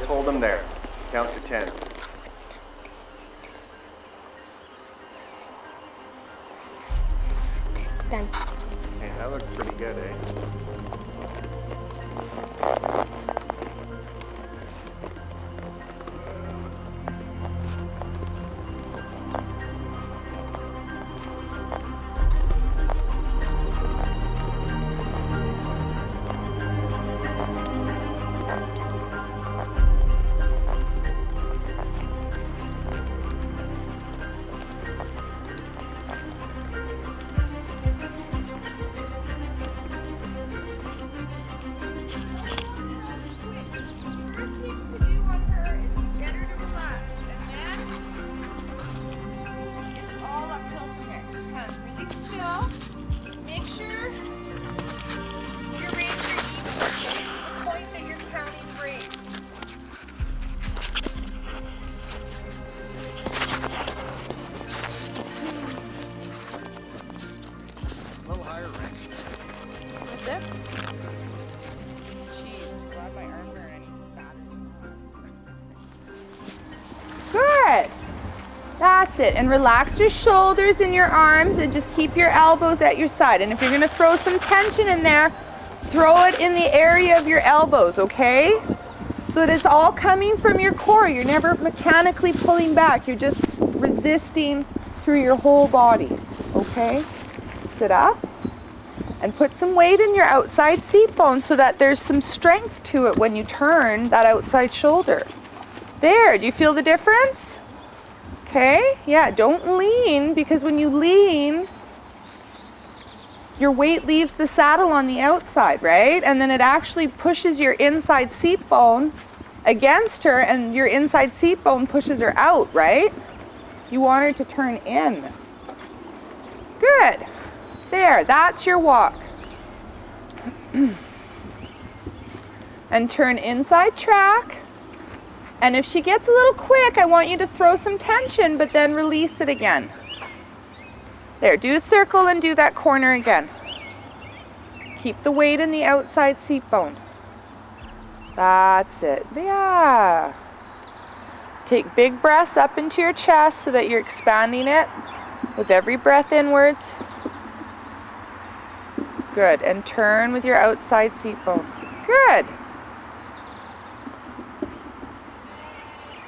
hold them there. Count to 10. Done. Hey, that looks pretty good, eh? Good. That's it. And relax your shoulders and your arms and just keep your elbows at your side. And if you're going to throw some tension in there, throw it in the area of your elbows, okay? So that it's all coming from your core. You're never mechanically pulling back. You're just resisting through your whole body, okay? Sit up and put some weight in your outside seat bone so that there's some strength to it when you turn that outside shoulder. There, do you feel the difference? Okay, yeah, don't lean, because when you lean, your weight leaves the saddle on the outside, right? And then it actually pushes your inside seat bone against her, and your inside seat bone pushes her out, right? You want her to turn in. Good. There, that's your walk. And turn inside track. And if she gets a little quick, I want you to throw some tension, but then release it again. There, do a circle and do that corner again. Keep the weight in the outside seat bone. That's it. Yeah. Take big breaths up into your chest so that you're expanding it with every breath inwards. Good. And turn with your outside seat bone. Good.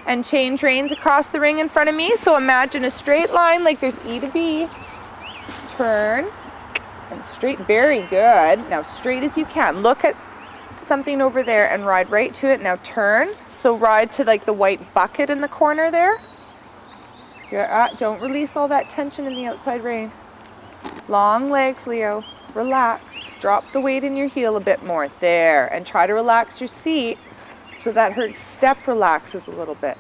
And change reins across the ring in front of me. So imagine a straight line like there's E to B. Turn and straight. Very good. Now straight as you can. Look at something over there and ride right to it. Now turn. So ride to like the white bucket in the corner there. Don't release all that tension in the outside rein. Long legs, Leo. Relax. Drop the weight in your heel a bit more. There. And try to relax your seat so that her step relaxes a little bit.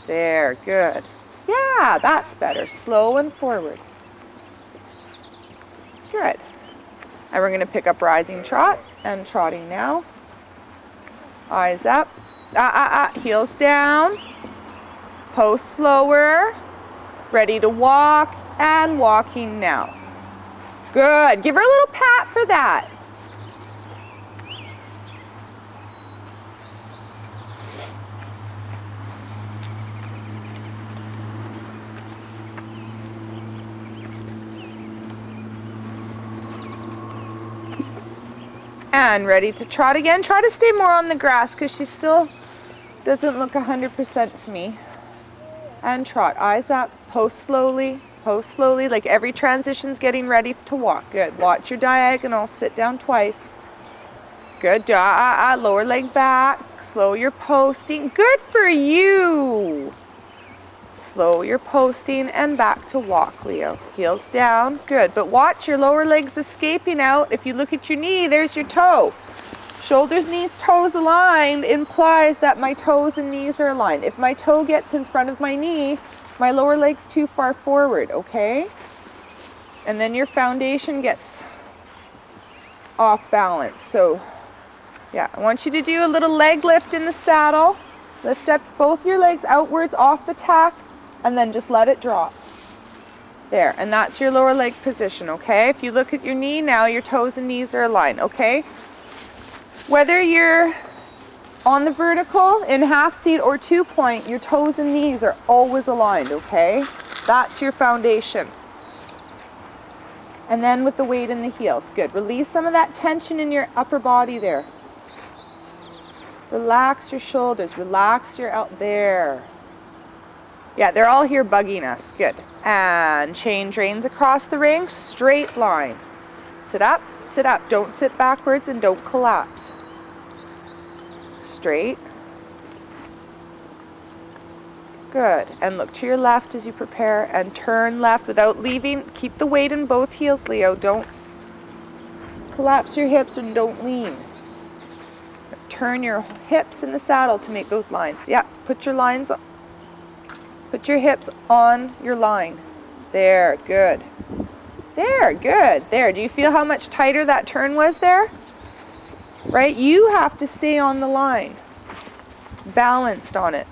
There. Good. Yeah, that's better. Slow and forward. Good. And we're going to pick up rising trot and trotting now. Eyes up. Heels down. Post slower. Ready to walk and walking now. Good. Give her a little pat for that. And ready to trot again. Try to stay more on the grass because she still doesn't look 100% to me. And trot. Eyes up. Post slowly. Post slowly. Like every transition's getting ready to walk. Good. Watch your diagonal. Sit down twice. Good. Lower leg back. Slow your posting. Good for you. Slow your posting and back to walk, Leo. Heels down. Good. But watch your lower legs escaping out. If you look at your knee, there's your toe. Shoulders, knees, toes aligned implies that my toes and knees are aligned. If my toe gets in front of my knee, my lower leg's too far forward, okay? And then your foundation gets off balance. So, yeah, I want you to do a little leg lift in the saddle. Lift up both your legs outwards off the tack. And then just let it drop. There, and that's your lower leg position, okay? If you look at your knee now, your toes and knees are aligned, okay? Whether you're On the vertical, in half seat or 2-point, your toes and knees are always aligned, okay? That's your foundation. And then with the weight in the heels. Good. Release some of that tension in your upper body there. Relax your shoulders. Relax your out there. Yeah, they're all here bugging us. Good. And change reins across the ring. Straight line. Sit up. Sit up. Don't sit backwards and don't collapse. Straight. Good. And look to your left as you prepare and turn left without leaving. Keep the weight in both heels, Leo. Don't collapse your hips and don't lean. Turn your hips in the saddle to make those lines. Yeah, put your lines, put your hips on your line. There, good. There, good. There, do you feel how much tighter that turn was there? Right, you have to stay on the line. Balanced on it.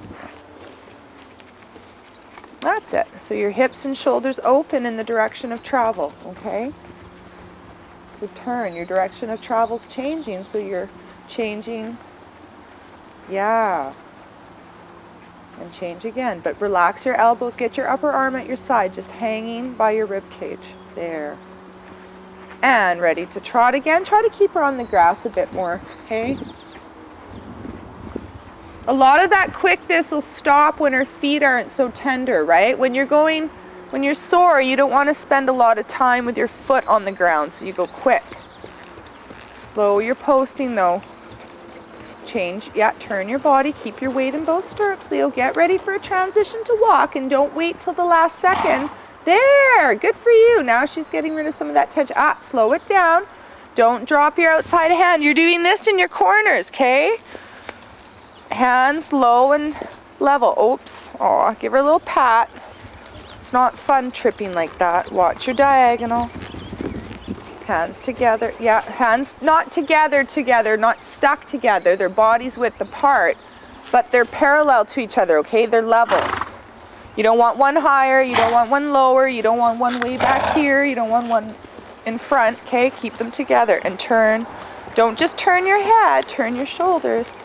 That's it. So your hips and shoulders open in the direction of travel, okay? So turn, your direction of travel's changing, so you're changing, yeah, and change again, but relax your elbows, get your upper arm at your side, just hanging by your rib cage, there, and ready to trot again. Try to keep her on the grass a bit more, okay? A lot of that quickness will stop when her feet aren't so tender, right? When you're sore, you don't want to spend a lot of time with your foot on the ground, so you go quick. Slow your posting though. Change, yeah, turn your body, keep your weight in both stirrups, Leo. Get ready for a transition to walk and don't wait till the last second. There, good for you. Now she's getting rid of some of that tension. Slow it down. Don't drop your outside hand. You're doing this in your corners, okay? Hands low and level. Oops, oh, give her a little pat. It's not fun tripping like that. Watch your diagonal. Hands together, yeah, hands not together, not stuck together. Their bodies width apart, but they're parallel to each other, okay? They're level. You don't want one higher, you don't want one lower, you don't want one way back here, you don't want one in front, okay? Keep them together and turn. Don't just turn your head, turn your shoulders.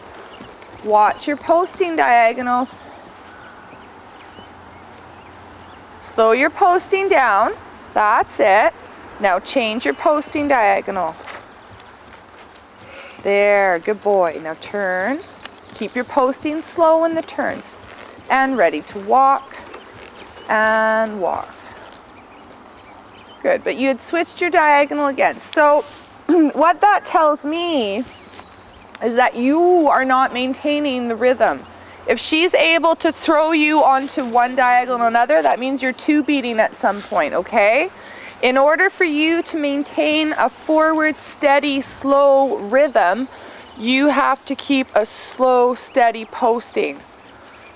Watch your posting diagonals. Slow your posting down, that's it. Now change your posting diagonal. There, good boy. Now turn. Keep your posting slow in the turns. And ready to walk and walk. Good, but you had switched your diagonal again. So what that tells me is that you are not maintaining the rhythm. If she's able to throw you onto one diagonal or another, that means you're two beating at some point, okay? In order for you to maintain a forward, steady, slow rhythm, you have to keep a slow, steady posting,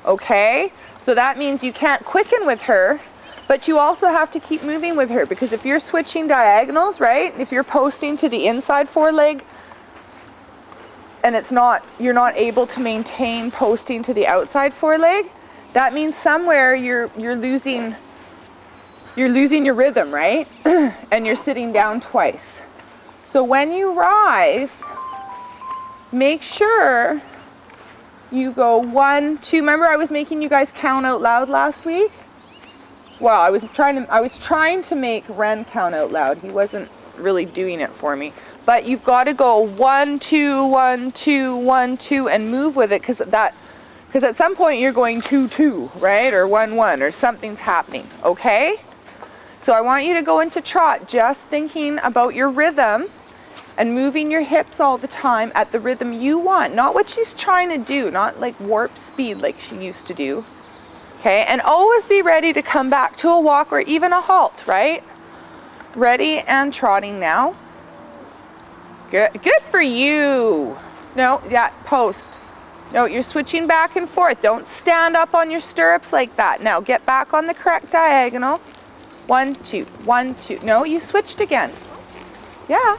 okay? So that means you can't quicken with her, but you also have to keep moving with her, because if you're switching diagonals, right? If you're posting to the inside foreleg and you're not able to maintain posting to the outside foreleg, that means somewhere you're losing your rhythm, right? And you're sitting down twice. So when you rise, make sure you go 1, 2. Remember I was making you guys count out loud last week? Well, I was trying to make Ren count out loud. He wasn't really doing it for me. But you've got to go 1, 2, 1, 2, 1, 2 and move with it, because at some point you're going 2, 2, right? Or 1, 1, or something's happening, okay? So I want you to go into trot just thinking about your rhythm and moving your hips all the time at the rhythm you want, not what she's trying to do, not like warp speed like she used to do. Okay, and always be ready to come back to a walk or even a halt, right? Ready and trotting now. Good, good for you. No, yeah, post. No, you're switching back and forth. Don't stand up on your stirrups like that. Now get back on the correct diagonal. 1, 2, 1, 2. No, you switched again. Yeah.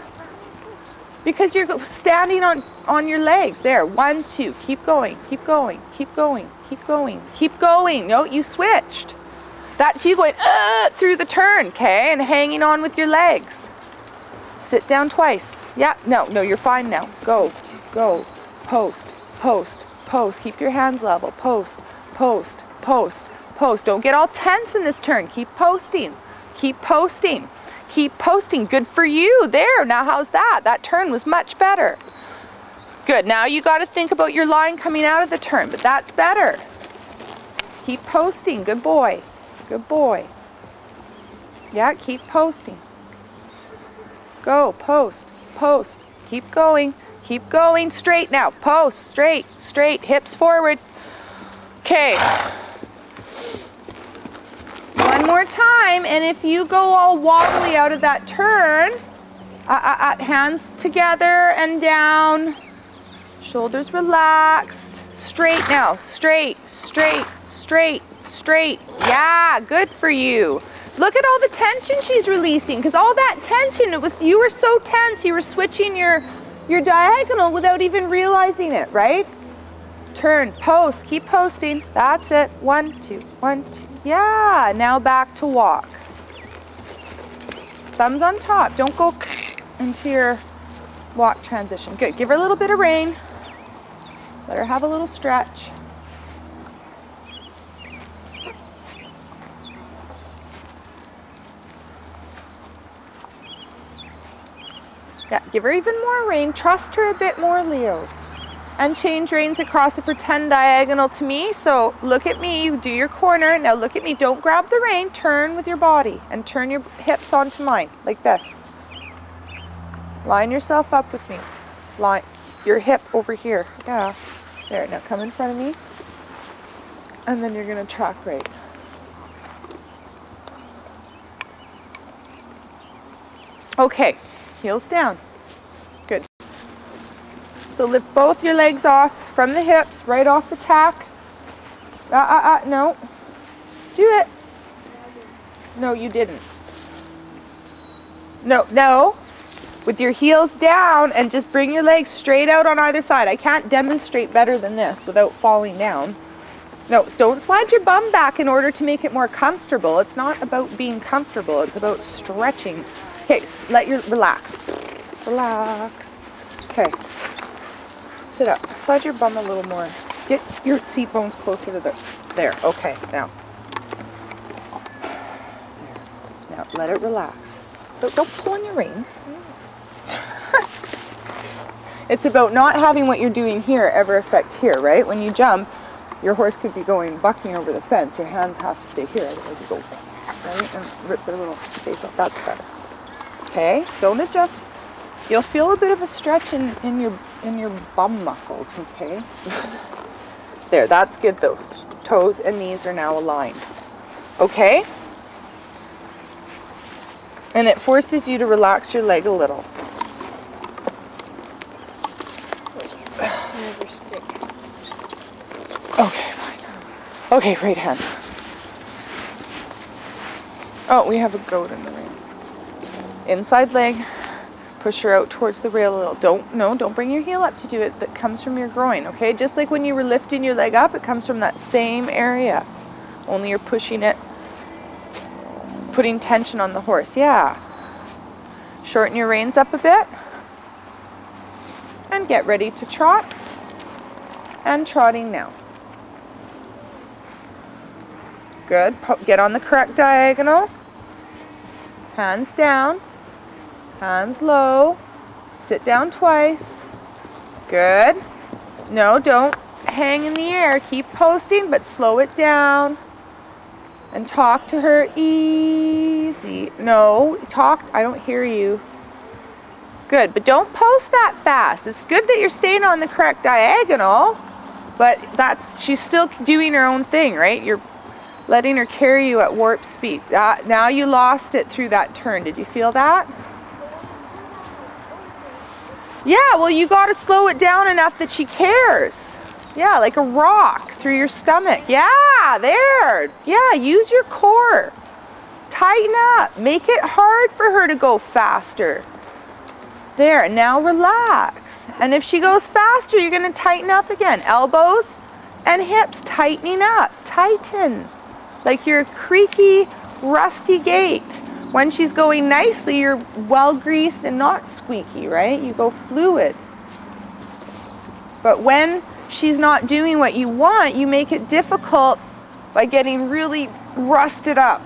Because you're standing on your legs. There, 1, 2. Keep going, keep going, keep going, keep going, keep going. No, you switched. That's you going through the turn, okay? And hanging on with your legs. Sit down twice. Yeah, no, you're fine now. Go, go, post, post, post. Keep your hands level. Post, post, post, post. Don't get all tense in this turn. Keep posting. Keep posting. Keep posting. Good for you. There. Now how's that? That turn was much better. Good. Now you got to think about your line coming out of the turn, but that's better. Keep posting. Good boy. Good boy. Yeah, keep posting. Go. Post. Post. Keep going. Keep going. Straight now. Post. Straight. Straight. Hips forward. Okay. One more time, and if you go all wobbly out of that turn, hands together and down, shoulders relaxed, straight now, straight, straight, straight, straight. Yeah, good for you. Look at all the tension she's releasing, because all that tension, you were so tense, you were switching your diagonal without even realizing it, right? Turn, post, keep posting. That's it. 1, 2, 1, 2. Yeah, now back to walk. Thumbs on top. Don't go into your walk transition. Good. Give her a little bit of rein. Let her have a little stretch. Yeah, give her even more rein. Trust her a bit more, Leo. And change reins across a pretend diagonal to me. So look at me, you do your corner. Now look at me, don't grab the rein, turn with your body and turn your hips onto mine, like this. Line yourself up with me. Line your hip over here. Yeah, there, now come in front of me. And then you're gonna track right. Okay, heels down. Good. So lift both your legs off from the hips, right off the tack. No. Do it. No, you didn't. No. With your heels down and just bring your legs straight out on either side. I can't demonstrate better than this without falling down. No, don't slide your bum back in order to make it more comfortable. It's not about being comfortable, it's about stretching. Okay, relax. Relax. Okay. Sit up. Slide your bum a little more. Get your seat bones closer to there. Okay, now. There. Now, let it relax. Don't pull on your reins. It's about not having what you're doing here ever affect here, right? When you jump, your horse could be bucking over the fence. Your hands have to stay here, otherwise you go, right? And rip their little face off. That's better. Okay, don't adjust. You'll feel a bit of a stretch in your bum muscles, okay? There, that's good though. Toes and knees are now aligned. Okay? And it forces you to relax your leg a little. Okay, fine. Okay, right hand. Oh, we have a goat in the ring. Inside leg. Push her out towards the rail a little. Don't bring your heel up to do it. That comes from your groin, okay? Just like when you were lifting your leg up, it comes from that same area. Only you're pushing it, putting tension on the horse. Yeah. Shorten your reins up a bit. And get ready to trot. And trotting now. Good. Get on the correct diagonal. Hands down. Hands low. Sit down twice. Good. No, don't hang in the air. Keep posting, but slow it down. And talk to her easy. No, talk. I don't hear you. Good, but don't post that fast. It's good that you're staying on the correct diagonal, but she's still doing her own thing, right? You're letting her carry you at warp speed. Now you lost it through that turn. Did you feel that? Yeah, well, you got to slow it down enough that she cares. Yeah, like a rock through your stomach. Yeah, there. Yeah, use your core. Tighten up. Make it hard for her to go faster. There, now relax. And if she goes faster, you're going to tighten up again. Elbows and hips tightening up. Tighten. Like your creaky, rusty gate. When she's going nicely, you're well greased and not squeaky, right? You go fluid. But when she's not doing what you want, you make it difficult by getting really rusted up.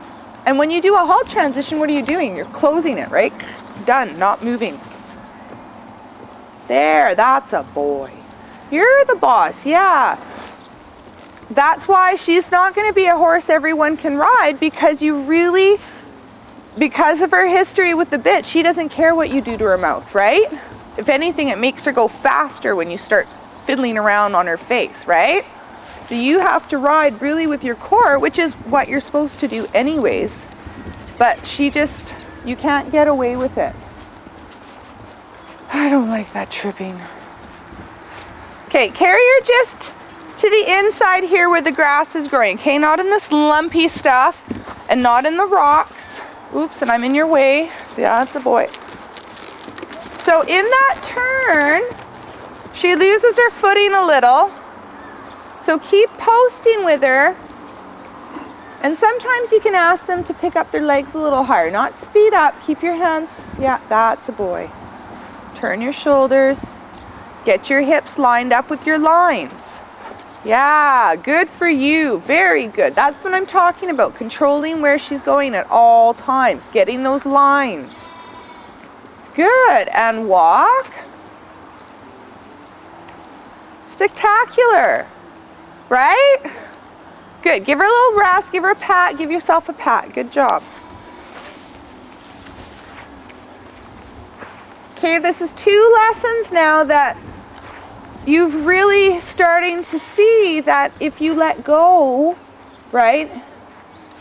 And when you do a halt transition, what are you doing? You're closing it, right? Done, not moving. There, that's a boy. You're the boss, yeah. That's why she's not going to be a horse everyone can ride, because you really, because of her history with the bit, she doesn't care what you do to her mouth, right? If anything, it makes her go faster when you start fiddling around on her face, right? So you have to ride really with your core, which is what you're supposed to do anyways. But she just, you can't get away with it. I don't like that tripping. Okay, carry her just to the inside here where the grass is growing. Okay, not in this lumpy stuff and not in the rocks. Oops, and I'm in your way. Yeah, that's a boy. So in that turn, she loses her footing a little. So keep posting with her. And sometimes you can ask them to pick up their legs a little higher. Not speed up, keep your hands. Yeah, that's a boy. Turn your shoulders. Get your hips lined up with your lines. Yeah, good for you. Very good. That's what I'm talking about. Controlling where she's going at all times. Getting those lines. Good. And walk. Spectacular. Right? Good. Give her a little rest. Give her a pat. Give yourself a pat. Good job. Okay, this is 2 lessons now that you've really starting to see that if you let go, right,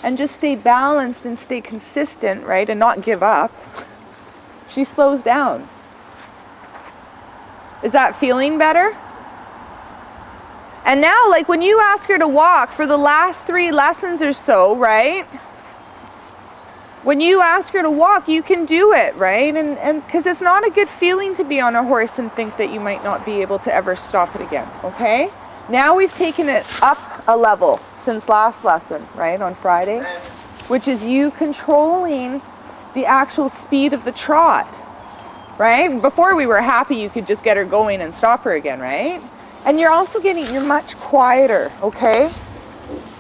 and just stay balanced and stay consistent, right, and not give up, she slows down. Is that feeling better? And now, like when you ask her to walk for the last 3 lessons or so, right, when you ask her to walk, you can do it, right? And because it's not a good feeling to be on a horse and think that you might not be able to ever stop it again, okay? Now we've taken it up a level since last lesson, right, on Friday, which is you controlling the actual speed of the trot, right? Before we were happy you could just get her going and stop her again, right? And you're also you're much quieter, okay?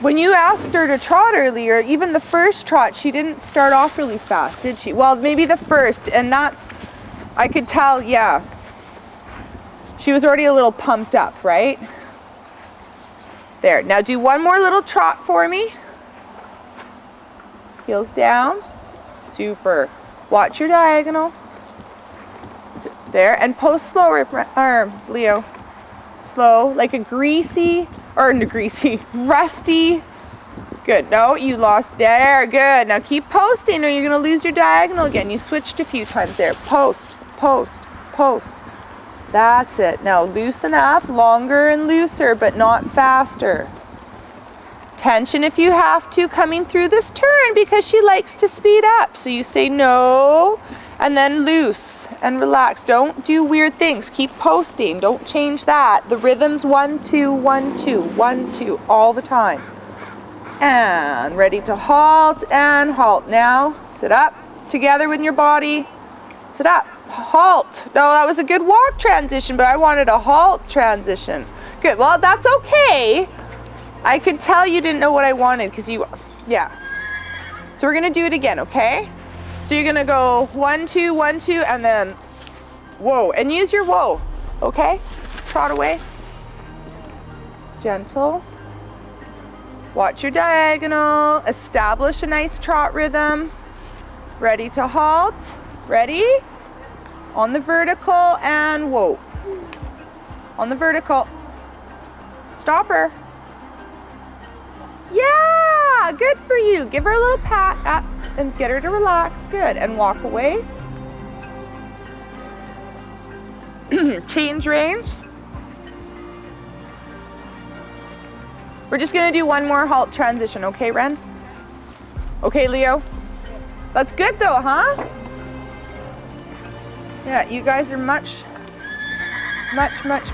When you asked her to trot earlier, even the first trot, she didn't start off really fast, did she? Well, maybe the first, and that's, I could tell, yeah. She was already a little pumped up, right? There, now do one more little trot for me. Heels down, super. Watch your diagonal. There, and post slower, Leo. Slow, like a greasy, rusty. Good. No, you lost. There, good. Now keep posting or you're going to lose your diagonal again. You switched a few times there. Post, post, post. That's it. Now loosen up, longer and looser, but not faster. Tension if you have to coming through this turn because she likes to speed up. So you say no. And then loose and relax. Don't do weird things. Keep posting. Don't change that. The rhythm's 1, 2, 1, 2, 1, 2 all the time. And ready to halt and halt. Now sit up together with your body. Sit up. Halt. No, that was a good walk transition, but I wanted a halt transition. Good. Well, that's okay. I could tell you didn't know what I wanted because yeah. So we're going to do it again, okay? So you're gonna go 1, 2, 1, 2, and then whoa, and use your whoa, okay? Trot away. Gentle. Watch your diagonal. Establish a nice trot rhythm. Ready to halt. Ready? On the vertical and whoa. On the vertical. Stop her. Yeah, good for you. Give her a little pat up. And get her to relax. Good. And walk away. Change range. We're just going to do one more halt transition. Okay, Ren? Okay, Leo? That's good though, huh? Yeah, you guys are much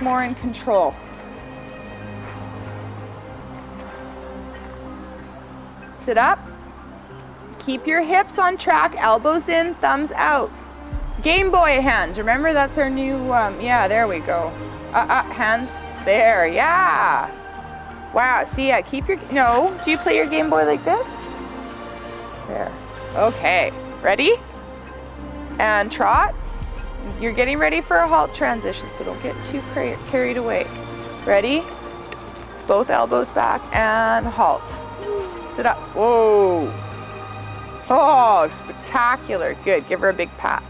more in control. Sit up. Keep your hips on track, elbows in, thumbs out. Game Boy hands, remember that's our new, yeah, there we go. Hands There, yeah. Wow, see, yeah, keep your, no, do you play your Game Boy like this? There, okay, ready? And trot. You're getting ready for a halt transition, so don't get too carried away. Ready? Both elbows back and halt. Sit up, whoa. Oh, spectacular, good, give her a big pat.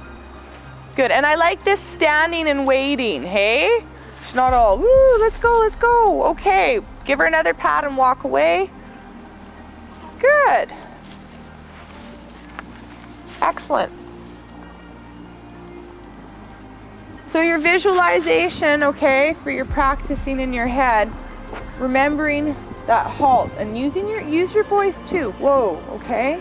Good, and I like this standing and waiting, hey? She's not all, woo, let's go. Okay, give her another pat and walk away. Good. Excellent. So your visualization, okay, for your practicing in your head, remembering that halt and use your voice too. Whoa, okay?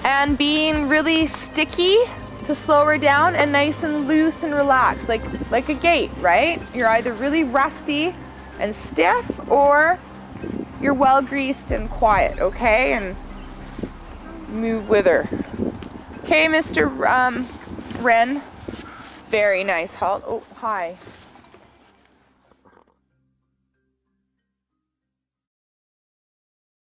And being really sticky to slow her down and nice and loose and relaxed, like a gait, right? You're either really rusty and stiff or you're well greased and quiet, okay? And move with her. Okay, Mr. Ren. Very nice halt. Oh, hi.